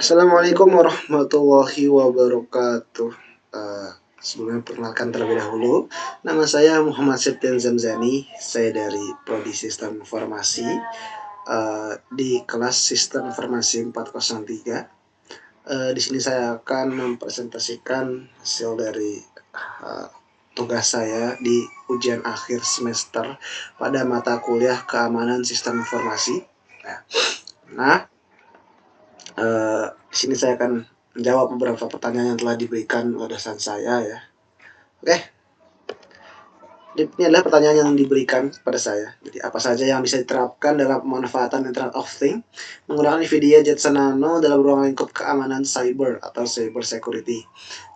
Assalamualaikum warahmatullahi wabarakatuh. Eh, Sebelumnya perkenalkan terlebih dahulu, nama saya Muhammad Septian Zamzani. Saya dari Prodi Sistem Informasi di kelas Sistem Informasi 403. Di sini saya akan mempresentasikan hasil dari eh, tugas saya di ujian akhir semester pada mata kuliah Keamanan Sistem Informasi. Nah, di sini saya akan menjawab beberapa pertanyaan yang telah diberikan oleh dosen saya ya. Oke, ini adalah pertanyaan yang diberikan pada saya. Jadi apa saja yang bisa diterapkan dalam pemanfaatan Internet of Things menggunakan NVIDIA Jetson Nano dalam ruang lingkup keamanan cyber atau cyber security.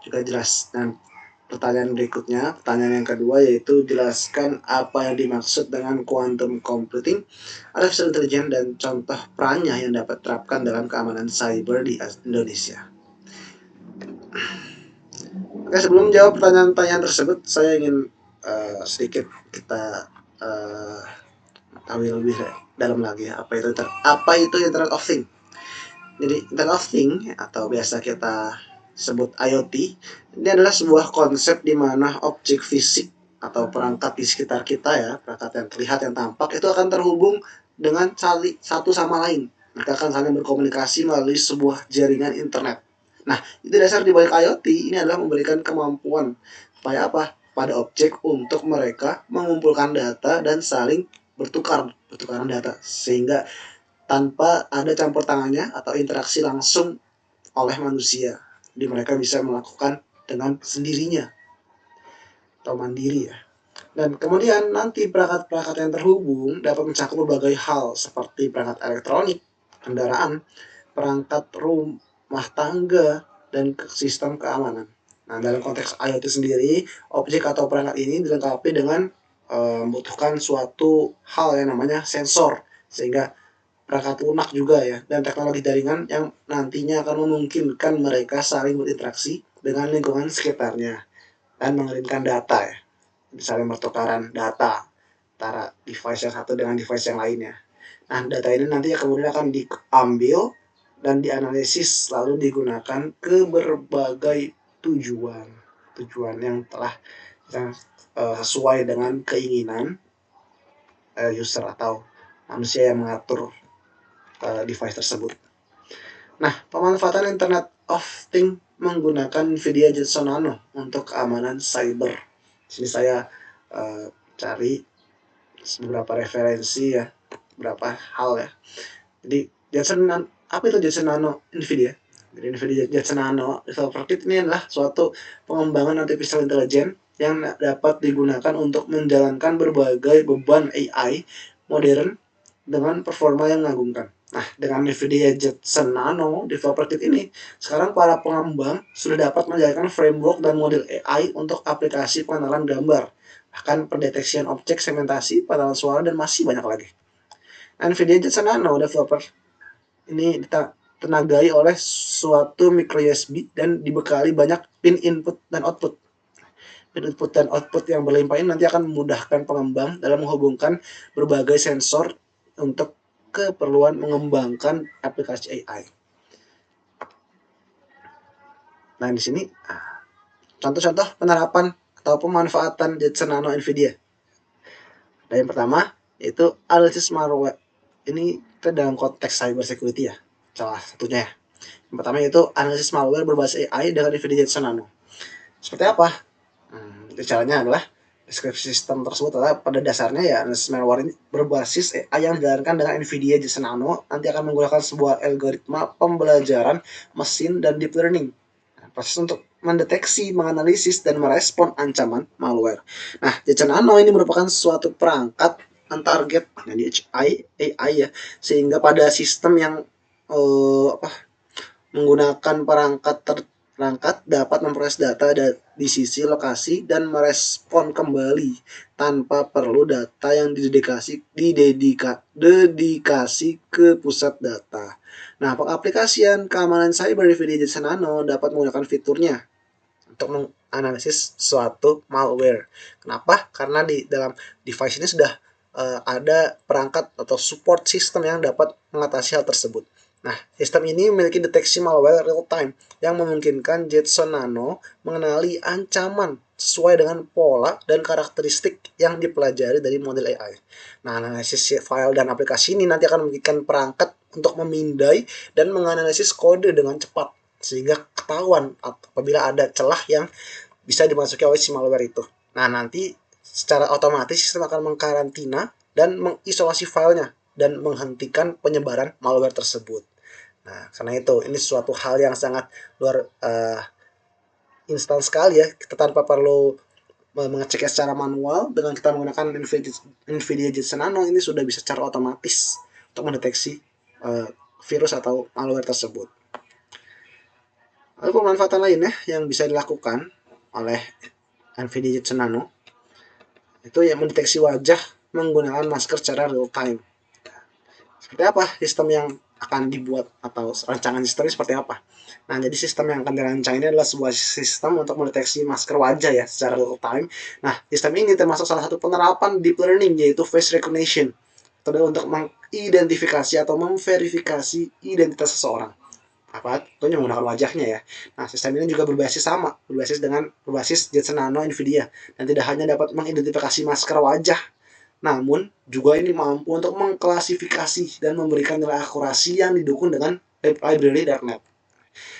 Juga jelas. Dan pertanyaan berikutnya, pertanyaan yang kedua yaitu jelaskan apa yang dimaksud dengan quantum computing, artificial intelligence, dan contoh perannya yang dapat diterapkan dalam keamanan cyber di Indonesia. Oke, sebelum menjawab pertanyaan-pertanyaan tersebut, saya ingin sedikit kita tahu lebih dalam lagi apa itu Internet of Things. Jadi Internet of Things atau biasa kita sebut IoT ini adalah sebuah konsep di mana objek fisik atau perangkat di sekitar kita ya, perangkat yang terlihat yang tampak itu akan terhubung dengan satu sama lain. Mereka akan saling berkomunikasi melalui sebuah jaringan internet. Nah, itu dasar di balik IoT ini adalah memberikan kemampuan supaya apa? Pada objek untuk mereka mengumpulkan data dan saling bertukaran data sehingga tanpa ada campur tangannya atau interaksi langsung oleh manusia. Jadi mereka bisa melakukan dengan sendirinya atau mandiri ya. Dan kemudian nanti perangkat-perangkat yang terhubung dapat mencakup berbagai hal seperti perangkat elektronik, kendaraan, perangkat rumah tangga, dan sistem keamanan. Nah, dalam konteks IoT sendiri, objek atau perangkat ini dilengkapi dengan membutuhkan suatu hal yang namanya sensor, sehingga perangkat lunak juga ya, dan teknologi jaringan yang nantinya akan memungkinkan mereka saling berinteraksi dengan lingkungan sekitarnya dan mengirimkan data ya, misalnya pertukaran data antara device yang satu dengan device yang lainnya. Nah, data ini nanti kemudian akan diambil dan dianalisis lalu digunakan ke berbagai tujuan yang telah sesuai dengan keinginan user atau manusia yang mengatur device tersebut. Nah, pemanfaatan Internet of Things menggunakan NVIDIA Jetson Nano untuk keamanan cyber. Di sini saya cari beberapa referensi ya, beberapa hal ya. Jadi apa itu Jetson Nano NVIDIA? Jadi NVIDIA Jetson Nano Developer Kit ini adalah suatu pengembangan artificial intelligence yang dapat digunakan untuk menjalankan berbagai beban AI modern dengan performa yang mengagumkan. Nah, dengan NVIDIA Jetson Nano Developer Kit ini, sekarang para pengembang sudah dapat menjalankan framework dan model AI untuk aplikasi pengenalan gambar, bahkan pendeteksian objek, segmentasi, pengenalan suara, dan masih banyak lagi. NVIDIA Jetson Nano Developer ini ditenagai oleh suatu micro USB dan dibekali banyak pin input dan output. Pin input dan output yang berlimpah ini nanti akan memudahkan pengembang dalam menghubungkan berbagai sensor untuk keperluan mengembangkan aplikasi AI. Nah, di sini contoh-contoh penerapan atau pemanfaatan Jetson Nano NVIDIA. Dan yang pertama yaitu analisis malware. Ini kita dalam konteks cyber security ya, salah satunya ya. Yang pertama yaitu analisis malware berbasis AI dengan NVIDIA Jetson Nano. Seperti apa? Caranya adalah deskripsi sistem tersebut adalah pada dasarnya ya analisis malware ini berbasis AI yang dijalankan dengan NVIDIA Jetson Nano nanti akan menggunakan sebuah algoritma pembelajaran mesin dan deep learning. Proses untuk mendeteksi, menganalisis, dan merespon ancaman malware. Nah, Jetson Nano ini merupakan suatu perangkat target AI ya, sehingga pada sistem yang menggunakan perangkat dapat memproses data di sisi lokasi dan merespon kembali tanpa perlu data yang dedikasi ke pusat data. Nah, pengaplikasian keamanan cyber di NVIDIA Jetson Nano dapat menggunakan fiturnya untuk menganalisis suatu malware. Kenapa? Karena di dalam device ini sudah ada perangkat atau support system yang dapat mengatasi hal tersebut. Nah, sistem ini memiliki deteksi malware real time yang memungkinkan Jetson Nano mengenali ancaman sesuai dengan pola dan karakteristik yang dipelajari dari model AI. Nah, analisis file dan aplikasi ini nanti akan memberikan perangkat untuk memindai dan menganalisis kode dengan cepat sehingga ketahuan apabila ada celah yang bisa dimasuki oleh si malware itu. Nah, nanti secara otomatis sistem akan mengkarantina dan mengisolasi filenya dan menghentikan penyebaran malware tersebut. Nah, karena itu ini suatu hal yang sangat luar instan sekali ya. Kita tanpa perlu mengeceknya secara manual, dengan kita menggunakan NVIDIA Jetson Nano ini sudah bisa secara otomatis untuk mendeteksi virus atau malware tersebut. Lalu pemanfaatan lainnya yang bisa dilakukan oleh NVIDIA Jetson Nano itu yang mendeteksi wajah menggunakan masker secara real time. Seperti apa sistem yang akan dibuat atau rancangan sistemnya seperti apa? Nah, jadi sistem yang akan dirancang ini adalah sebuah sistem untuk mendeteksi masker wajah ya secara real time. Nah, sistem ini termasuk salah satu penerapan deep learning yaitu face recognition untuk mengidentifikasi atau memverifikasi identitas seseorang. Apa? Tentunya menggunakan wajahnya ya. Nah, sistem ini juga berbasis Jetson Nano NVIDIA dan tidak hanya dapat mengidentifikasi masker wajah, namun juga ini mampu untuk mengklasifikasi dan memberikan nilai akurasi yang didukung dengan library darknet.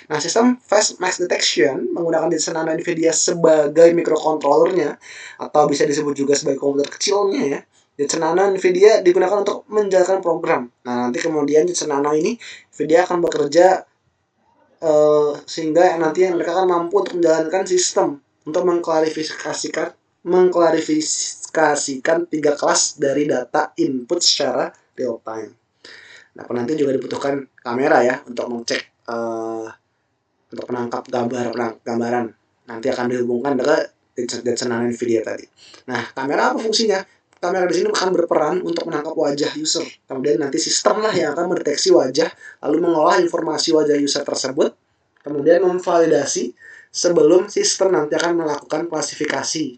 Nah, sistem face mask detection menggunakan Jetson Nano NVIDIA sebagai microcontrollernya atau bisa disebut juga sebagai komputer kecilnya ya. Jetson Nano NVIDIA digunakan untuk menjalankan program. Nah, nanti kemudian Jetson Nano ini NVIDIA akan bekerja sehingga nanti mereka akan mampu untuk menjalankan sistem untuk mengklarifikasikan 3 kelas dari data input secara real time. Nah, nanti juga dibutuhkan kamera ya untuk mengecek untuk menangkap gambaran. Nanti akan dihubungkan dengan Jetson Nano NVIDIA tadi. Nah, kamera apa fungsinya? Kamera di sini akan berperan untuk menangkap wajah user. Kemudian nanti sistem lah yang akan mendeteksi wajah, lalu mengolah informasi wajah user tersebut, kemudian memvalidasi sebelum sistem nanti akan melakukan klasifikasi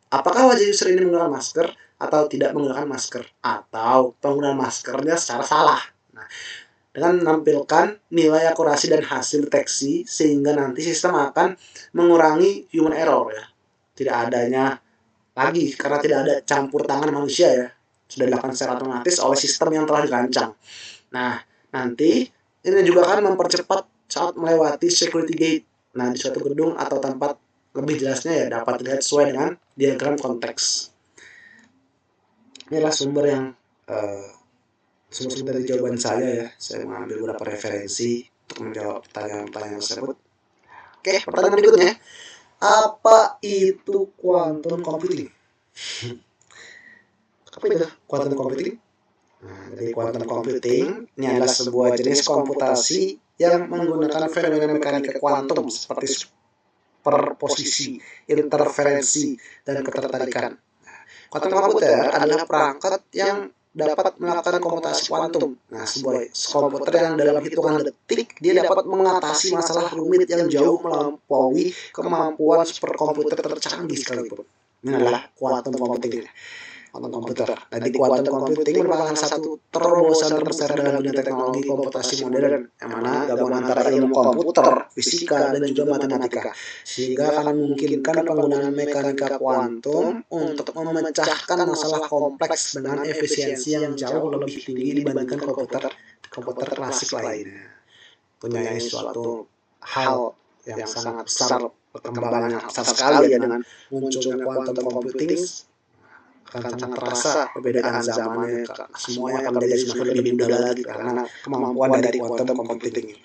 apakah wajah user ini menggunakan masker atau tidak menggunakan masker, atau penggunaan maskernya secara salah. Nah, dengan menampilkan nilai akurasi dan hasil deteksi sehingga nanti sistem akan mengurangi human error ya. Tidak adanya lagi karena tidak ada campur tangan manusia ya. Sudah dilakukan secara otomatis oleh sistem yang telah dirancang. Nah, nanti ini juga akan mempercepat saat melewati security gate. Nah, di suatu gedung atau tempat, lebih jelasnya ya dapat dilihat sesuai dengan diagram konteks. Inilah sumber yang sumber dari jawaban saya ya. Saya mengambil beberapa referensi untuk menjawab pertanyaan-pertanyaan tersebut. Oke, pertanyaan berikutnya. Apa itu quantum computing? Apa itu quantum computing? Nah, jadi quantum computing ini adalah sebuah jenis komputasi yang menggunakan fenomena mekanika kuantum seperti superposisi, interferensi, dan ketertarikan. Quantum komputer adalah perangkat yang dapat melakukan komputasi kuantum. Nah, sebuah komputer yang dalam hitungan detik dia dapat mengatasi masalah rumit yang jauh melampaui kemampuan superkomputer tercanggih sekalipun. Ini adalah quantum computing. Quantum komputer. Jadi quantum computing merupakan satu terobosan terbesar dalam dunia teknologi komputasi modern, yang mana gabungan antara ilmu komputer, fisika, dan juga matematika, sehingga akan memungkinkan penggunaan mekanika kuantum untuk memecahkan masalah kompleks dengan efisiensi yang jauh lebih tinggi dibandingkan komputer klasik lainnya. Punya suatu hal yang sangat besar, perkembangan yang besar sekali ya dengan munculnya quantum computing. Akan sangat terasa perbedaan zamannya, semuanya akan menjadi semakin lebih mudah lagi karena kemampuan dari quantum computing ini.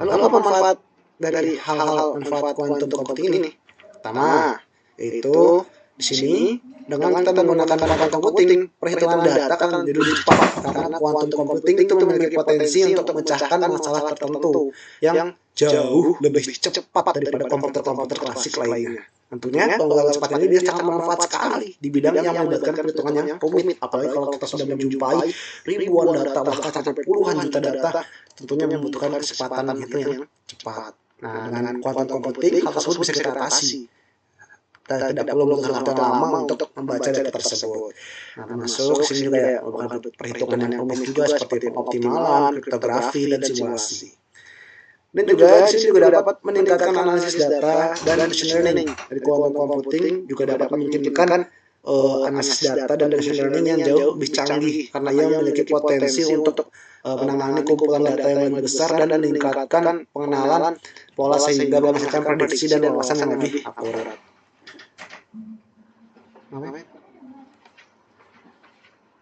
Lalu apa manfaat dari hal-hal manfaat quantum computing ini? Pertama, itu di sini dengan kita menggunakan quantum computing, perhitungan data akan menjadi lebih cepat karena quantum computing itu memiliki potensi untuk memecahkan masalah tertentu yang jauh lebih cepat daripada komputer-komputer klasik lainnya. Tentunya penggunaan cepat ini dia sangat bermanfaat sekali di bidang yang melibatkan perhitungan yang rumit, apalagi kalau kita sudah menjumpai ribuan data bahkan sampai puluhan juta data, tentunya membutuhkan kecepatan itu yang cepat. Nah, dengan quantum computing hal tersebut bisa kita atasi. tidak perlu membutuhkan waktu yang lama untuk membaca data tersebut. Nah, termasuk sini juga ya merupakan perhitungan yang rumit juga seperti pengoptimalan, kriptografi, dan simulasi. Dan juga di sini juga dapat meningkatkan analisis data dan machine learning. Dari quantum computing juga dapat memungkinkan analisis data dan machine learning yang jauh lebih canggih karena ia memiliki potensi untuk menangani kumpulan data yang lebih besar dan meningkatkan pengenalan pola sehingga menghasilkan prediksi dan wawasan yang lebih akurat.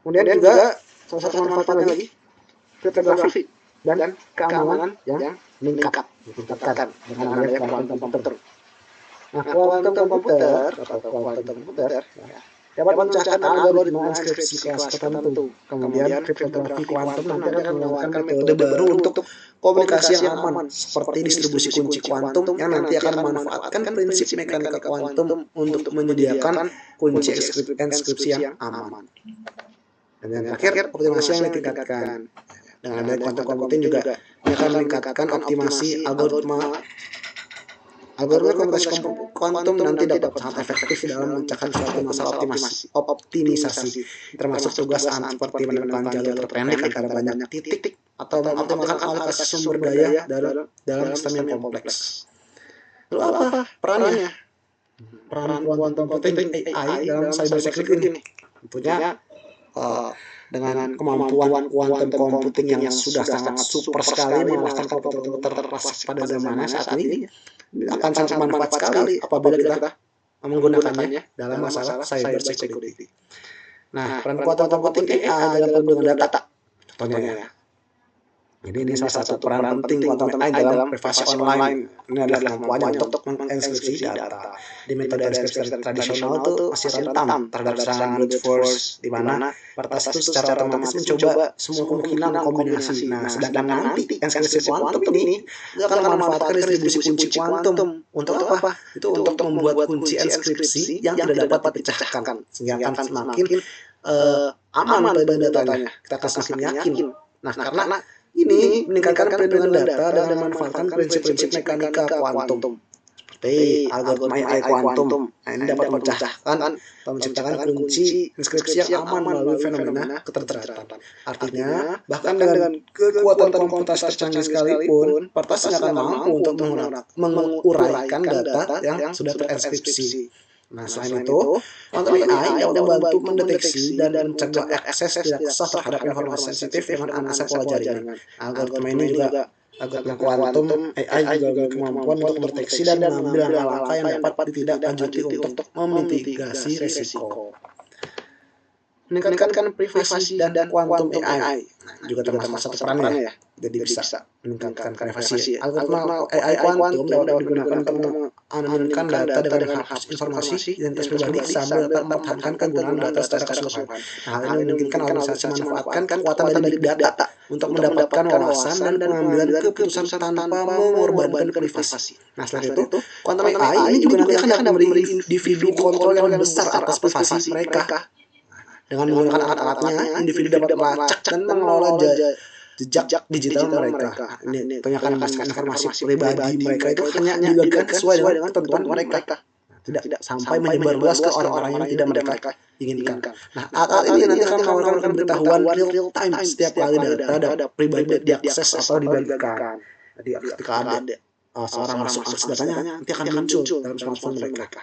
Kemudian juga salah satu manfaatnya lagi kriptografi dan keamanan yang meningkat ditingkatkan dengan adanya kuantum komputer. Nah, kuantum komputer dapat memecahkan algoritma inskripsi kelas tertentu. Kemudian kriptografi kuantum nanti akan menawarkan metode baru untuk komunikasi yang aman seperti distribusi kunci kuantum yang nanti akan memanfaatkan prinsip mekanika kuantum untuk menyediakan kunci inskripsi yang aman. Dan yang terakhir, optimasi yang ditingkatkan. Dengan adanya kuantum computing juga akan meningkatkan optimasi algoritma komunikasi kuantum nanti dapat sangat efektif dalam memecahkan suatu masalah optimisasi, termasuk tugas seperti menemukan jalur terpendek antara banyak titik atau mengoptimalkan alokasi sumber daya dalam sistem yang kompleks. Lalu apa perannya? Peran quantum computing AI dalam cyber security ini tentunya dengan kemampuan quantum computing yang sudah sangat super sekali mengalahkan komputer pada zamannya saat ini akan sangat bermanfaat sekali apabila kita menggunakannya dalam masalah cyber security. Nah, peran quantum computing AI dalam perlindungan data contohnya ya. Jadi ini salah satu peran penting quantum AI dalam privasi online. Ini adalah kemampuannya untuk menginskripsi data. Di metode inskripsi tradisional itu masih rentan terhadap serangan brute force, di mana kertas itu secara otomatis mencoba semua kemungkinan kombinasi. Nah, sedangkan nanti inskripsi kuantum ini akan memanfaatkan distribusi kunci kuantum. Untuk apa? Itu untuk membuat kunci inskripsi yang tidak dapat dipecahkan, sehingga akan semakin aman pada datanya. Kita akan semakin yakin. Nah, karena ini meningkatkan perlindungan data dan memanfaatkan prinsip-prinsip mekanika kuantum seperti algoritma AI kuantum. Nah, ini dapat memecahkan atau menciptakan kunci inskripsi yang aman melalui fenomena keterteratan. Artinya, bahkan dengan kekuatan komputasi tercanggih sekalipun, kertas tidak akan mampu untuk menguraikan data yang sudah terinskripsi. Nah, selain itu, quantum AI dapat membantu mendeteksi dan mencegah akses tidak sah terhadap informasi sensitif dengan analisa pola jaringan. Algoritma ini juga algoritma kuantum AI juga memiliki kemampuan untuk mendeteksi dan mengambil langkah-langkah yang dapat ditindaklanjuti untuk memitigasi resiko. Meningkatkan privasi dan quantum AI juga termasuk satu perannya ya. Jadi bisa meningkatkan privasi. Algoritma AI kuantum dapat digunakan untuk menganonimkan data dengan menghapus informasi identitas pribadi sambil tetap mempertahankan kegunaan data secara keseluruhan. Nah, hal ini memungkinkan organisasi memanfaatkan kekuatan dari big data untuk mendapatkan wawasan dan pengambilan keputusan tanpa mengorbankan privasi. Nah, selain itu, quantum AI ini juga nanti akan memberi individu kontrol yang besar atas privasi mereka. Dengan menggunakan alat-alatnya, individu dapat melacak dan mengelola jejak digital mereka. Ini tentunya akan memastikan informasi pribadi mereka itu hanya diberikan sesuai dengan ketentuan mereka. Tidak sampai menyebarluas ke orang-orang yang tidak mereka inginkan. Nah, alat ini nanti akan menawarkan pemberitahuan real time setiap kali data pribadi diakses atau dibagikan. Jadi ketika ada seorang masuk akses datanya, nanti akan muncul dalam smartphone mereka.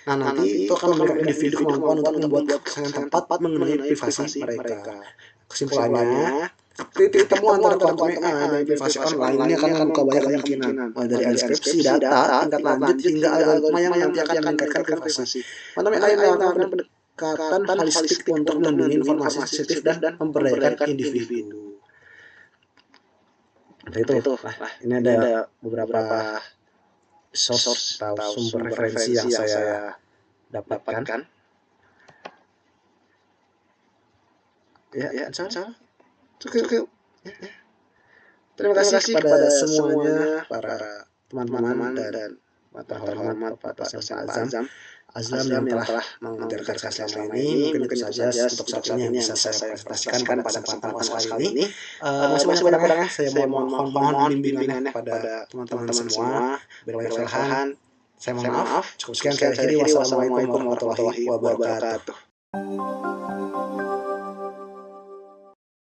Nah, nanti itu akan memberikan individu kemampuan untuk membuat keputusan yang tepat mengenai privasi mereka. Kesimpulannya, titik temu antara quantum AI dan privasi online ini akan membuka banyak kemungkinan, mulai dari inskripsi data, tingkat lanjut, hingga algoritma yang nanti akan meningkatkan privasi. Quantum AI menawarkan pendekatan holistik untuk melindungi informasi sensitif dan memberdayakan individu. Nah, itu. Nah, ini ada beberapa source atau sumber referensi yang saya dapatkan. Ya, cukup. Terima kasih kepada semuanya, para teman-teman dan terhormat Bapak Azam yang telah mengajarkan saya selama ini. Mungkin itu saja untuk saat ini yang bisa saya presentasikan pada kesempatan kali ini. Masih banyak kurangnya, saya mohon bimbingannya kepada teman-teman semua. Berwajah Saya mohon maaf. Cukup sekian saya akhiri. Wassalamualaikum warahmatullahi wabarakatuh.